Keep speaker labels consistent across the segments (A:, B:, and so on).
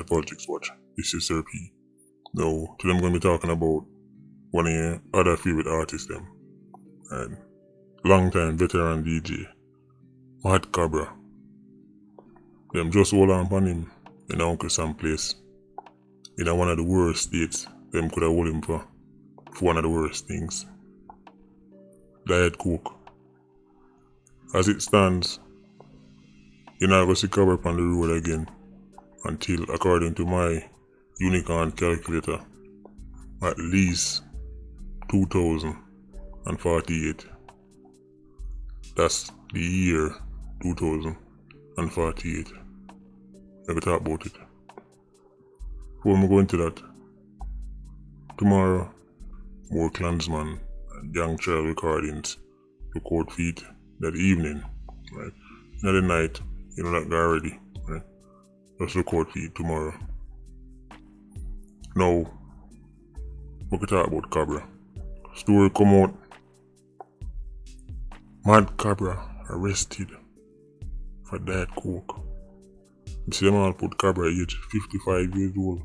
A: Politricks watch. This is Sir P. Now, today I'm going to be talking about one of your other favorite artists them. And long time veteran DJ, Cobra. Them just hold on upon him in Uncle Sam place. In one of the worst states, them could have hold him for one of the worst things. Diet Coke. As it stands, you're not going to see Cobra on the road again until, according to my unicorn calculator, at least 2048. That's the year 2048. I can talk about it. Before we go into that, tomorrow, more Klansman and Young Child recordings to Court Feet that evening, right? Not the night, you know that guy already, right? Just record Feet tomorrow. Now, we can talk about Cobra. Story come out. Mad Cobra arrested for Diet Coke. You see them all put Cobra age 55 years old.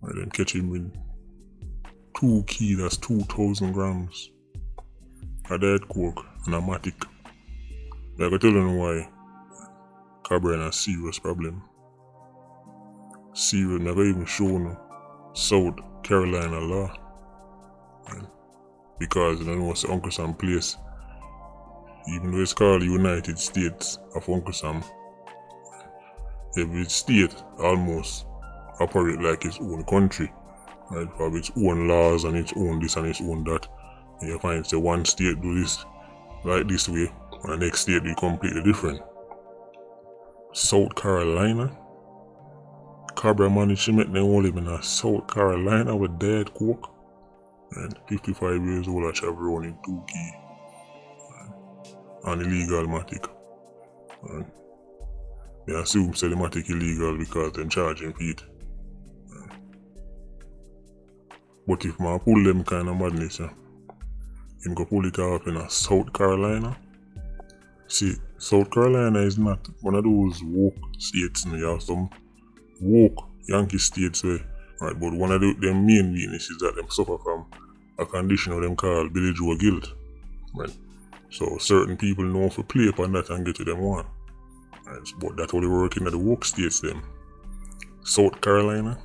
A: And then catch him with 2 keys, that's 2,000 grams of Diet Coke and a Matic. I can tell you why Cobra in a serious problem. Serious, never even shown South Carolina law. Right? Because you know what's Uncle Sam place. Even though it's called the United States of Uncle Sam, every state almost operate like its own country, right? Have its own laws and its own this and its own that. And you find say one state do this like this way, and the next state do completely different. South Carolina, Cobra managed to make them all live in South Carolina with Diet Coke, and 55 years old I travel around in 2 key and illegal Matic. And they assume say the Matic illegal because them charging feet. But if I pull them kind of madness, him go pull it off in South Carolina. See, South Carolina is not one of those woke states. You have some woke Yankee states where, right, but one of their main weaknesses is that them suffer from a condition of them called Billy Joe guilt. Right? So certain people know if play upon that and get to them one. Right? But that's only working at the woke states them. South Carolina,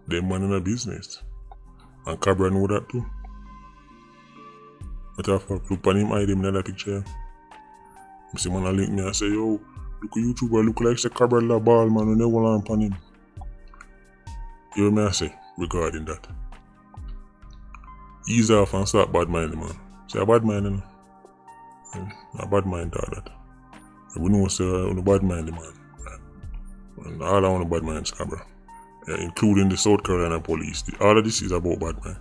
A: them man in a business. And Cobra know that too. Matter of fact, look on him hide him in that picture. You see man a link me and say, yo, look at YouTuber, look like say Cobra la ball man when they hold on upon him. You know what I say regarding that? Ease off and start bad minding man. Say a bad minding. A bad mind all that. We know say on a bad minding man. And all I want a bad mind is Cobra. Including the South Carolina police. All of this is about bad mind.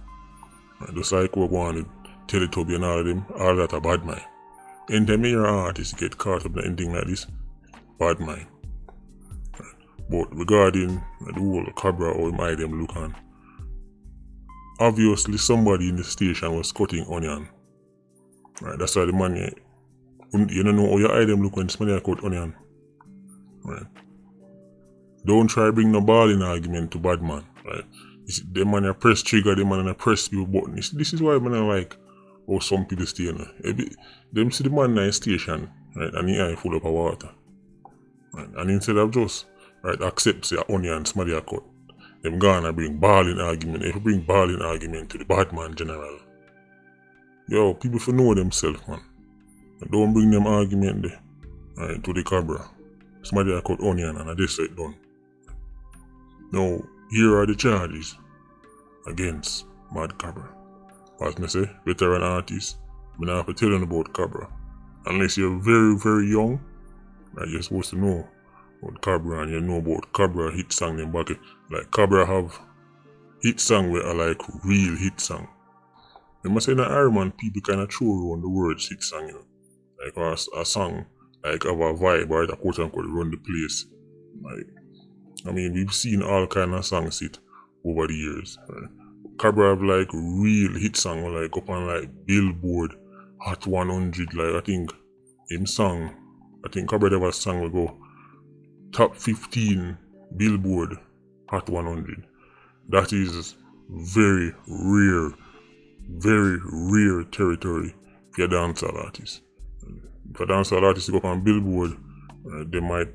A: Just like we want to Teletubby and all of them, all that are bad mind. Anytime your artist get caught up in anything like this, bad mind. But regarding the whole Cobra or him eye them look on, obviously somebody in the station was cutting onion. Right, that's why the man you don't know how your eye them look when somebody cut onion. Right. Don't try bring no ball in argument to bad man. Right. The man a press trigger, the man a press people button. This is why man I like how some people stay in. Them see the man in the station, right, and the eye full up of water. Right. And instead of just right accept say onion somebody a cut, them gonna bring ball in argument. If you bring ball in argument to the bad man general. Yo, people for know themselves, man. Don't bring them argument there, right, to the Cobra. Somebody a cut onion and I just say it done. Now, here are the charges against Mad Cobra. As I say, veteran artists, I don't have to tell you about Cobra. Unless you're very, very young, right, you're supposed to know about Cobra and you know about Cobra hit song in back. Like Cobra have hit song where are like real hit song. You must say in Iron Man, people kind of throw around the words hit song, you know. Like a song, like have a vibe, right, a quote unquote run the place. Like, I mean, we've seen all kind of songs hit over the years. Right? Cobra have like real hit song, like up on like Billboard Hot 100. Like I think Cobra have a song will go top 15 Billboard Hot 100. That is very rare territory for a dancehall artist. If a dancehall artist go up on Billboard, they might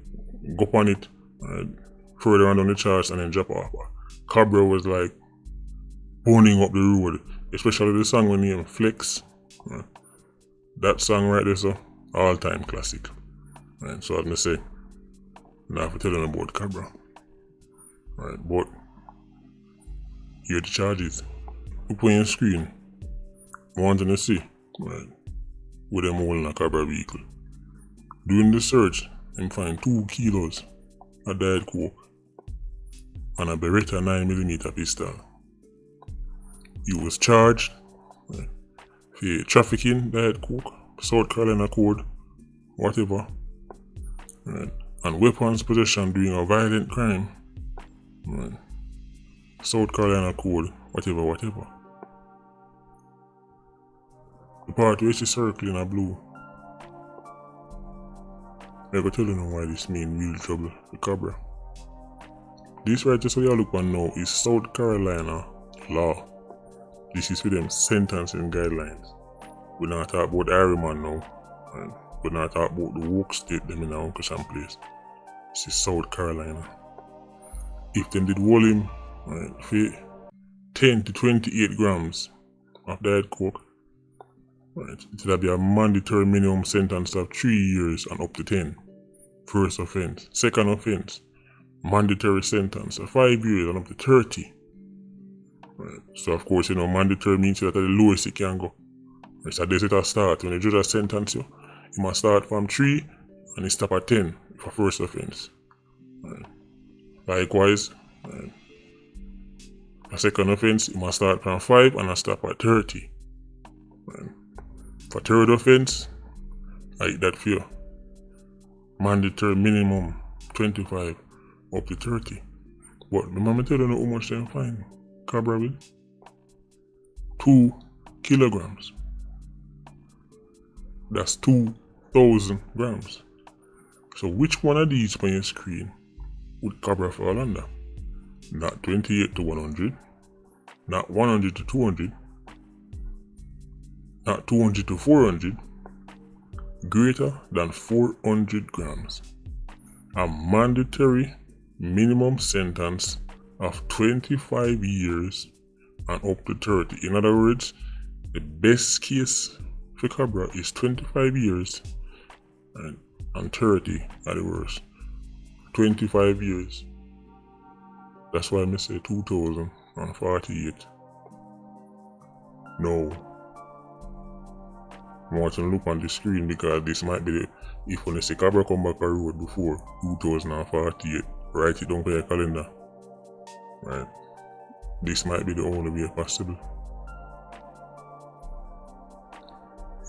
A: go up on it further on the charts and then drop off. Cobra was like burning up the road, especially the song when named Flex. That song right there, so all-time classic. Right, so I'm gonna say, now I'm telling about Cobra. Right, but here the charges. Up on your screen, I want to see, right, with them holding a Cobra vehicle. During the search, them find 2 kilos of diet coke and a Beretta 9mm pistol. He was charged for trafficking diet coke, South Carolina code, whatever, right, and weapons possession during a violent crime, right, South Carolina code, whatever. The part which is circling in blue, I go tell you now why this mean real trouble with Cobra. This right just so you look on now is South Carolina law. This is for them sentencing guidelines. We not talk about Ironman now, and we not talk about the woke state them in our Uncle Sam place. This is South Carolina. If them did hold him, right, for 10 to 28 grams of diet coke, right, it would be a mandatory minimum sentence of 3 years and up to 10. First offense. Second offense, mandatory sentence of 5 years and up to 30. Right. So of course, mandatory means that the lowest it can go. Right. So this it start. When the judge sentence you, you must start from 3 and it stop at 10 for first offense. Right. Likewise, right, for second offense, you must start from 5 and stop at 30. Right. For third offense, like that for you, mandatory minimum 25 up to 30. But remember tell you how much they find Cobra with? 2 kilograms. That's 2,000 grams. So which one of these on your screen would Cobra fall under? Not 28 to 100, not 100 to 200, not 200 to 400, greater than 400 grams. A mandatory minimum sentence of 25 years and up to 30. In other words, the best case for Cobra is 25 years and 30 at the worst. 25 years. That's why I say 2048. No. I want to look on the screen because this might be the, if when they say Cobra come back on road before 2048, write it down for your calendar. Right. This might be the only way possible.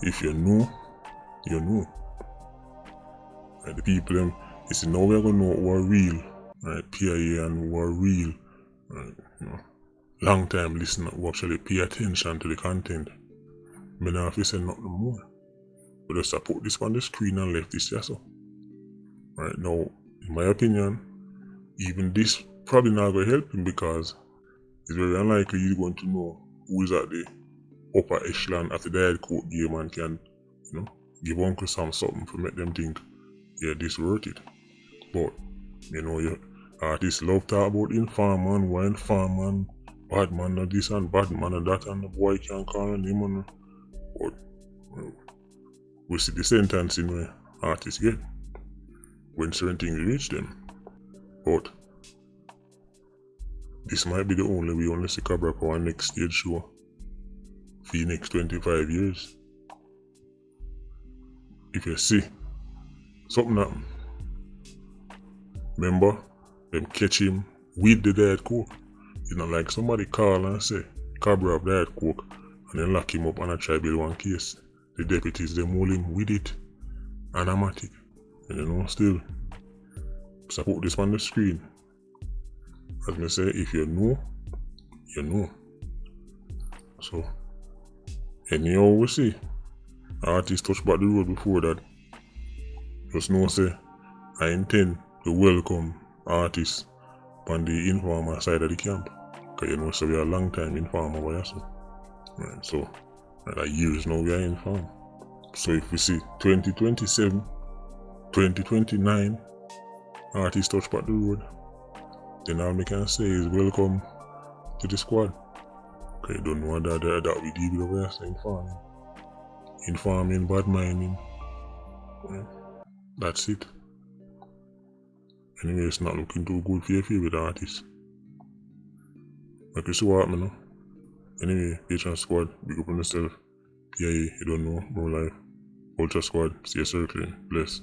A: If you know, you know. Right, the people them, you see now we're gonna know who are real, right? PIA and who are real, right? Long time listener who actually pay attention to the content. I don't have to say nothing more. But just put this on the screen and left this just so. Right now, in my opinion, even this probably not going to help him because it's very unlikely you're going to know who is at the upper echelon of the diet coke game and can, give Uncle Sam something to make them think, yeah, this worth it. But, your artists love talk about informant, wine farman, bad man and this and bad man and that, and the boy can't call on him and but we see the sentencing where artists get when certain things reach them. But this might be the only way unless the Cobra for our next stage show for the next 25 years. If you see something happen, remember them catch him with the diet coke. It's not like somebody call and say Cobra of diet coke and then lock him up and try build one case. The deputies them hold him with it and a Matic. And still. So put this on the screen. As I say, if you know, you know. So anyhow we see artists touch back the road before that. Just know say I intend to welcome artists on the informer side of the camp. Because you know, so we are a long time informer by us. Right, so like years now we are informed. So if we see 2027, 2029 artists touch back the road, then all we can say is welcome to the squad. Okay, you don't know that we deal with over here, informing, bad minding. Right. That's it. Anyway, it's not looking too good for your favorite artists. Like you see what happened now. Anyway, Patreon squad, big up on yourself. Yeah, you don't know, more life. Ultra squad, see you circling. Bless.